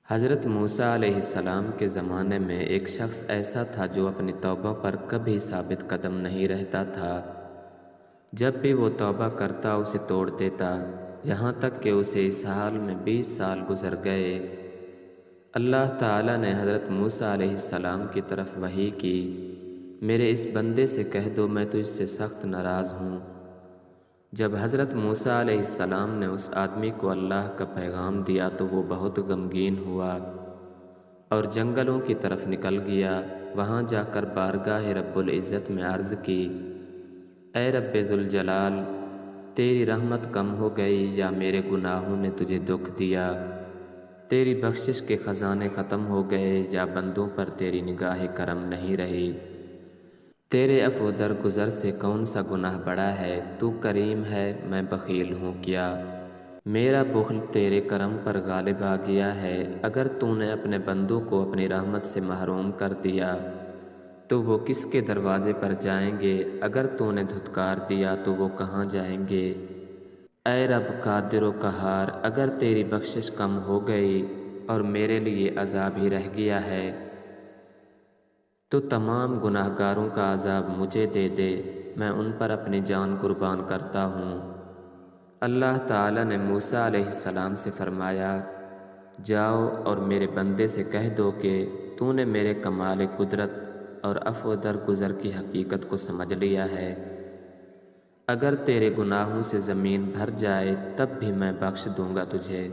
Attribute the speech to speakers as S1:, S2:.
S1: حضرت موسیٰ علیہ السلام کے زمانے میں ایک شخص ایسا تھا جو اپنی توبہ پر کبھی ثابت قدم نہیں رہتا تھا۔ جب بھی وہ توبہ کرتا اسے توڑ دیتا، یہاں تک کہ اسے اس حال میں 20 سال گزر گئے۔ اللہ تعالیٰ نے حضرت موسیٰ علیہ السلام کی طرف وحی کی، میرے اس بندے سے کہہ دو میں تجھ سے سخت ناراض ہوں۔ جب حضرت موسیٰ علیہ السلام نے اس آدمی کو اللہ کا پیغام دیا تو وہ بہت غمگین ہوا اور جنگلوں کی طرف نکل گیا۔ وہاں جا کر بارگاہ رب العزت میں عرض کی، اے رب ذوالجلال، تیری رحمت کم ہو گئی یا میرے گناہوں نے تجھے دکھ دیا؟ تیری بخشش کے خزانے ختم ہو گئے یا بندوں پر تیری نگاہ کرم نہیں رہی؟ تیرے عفو درگزر سے کون سا گناہ بڑا ہے؟ تو کریم ہے، میں بخیل ہوں کیا؟ میرا بخل تیرے کرم پر غالب آ گیا ہے۔ اگر تو نے اپنے بندوں کو اپنی رحمت سے محروم کر دیا تو وہ کس کے دروازے پر جائیں گے؟ اگر تو نے دھتکار دیا تو وہ کہاں جائیں گے؟ اے رب قادر و قہار، اگر تیری بخشش کم ہو گئی اور میرے لیے عذاب ہی رہ گیا ہے تو تمام گناہ گاروں کا عذاب مجھے دے دے، میں ان پر اپنی جان قربان کرتا ہوں۔ اللہ تعالیٰ نے موسیٰ علیہ السلام سے فرمایا، جاؤ اور میرے بندے سے کہہ دو کہ تو نے میرے کمال قدرت اور عفو درگزر کی حقیقت کو سمجھ لیا ہے۔ اگر تیرے گناہوں سے زمین بھر جائے تب بھی میں بخش دوں گا تجھے۔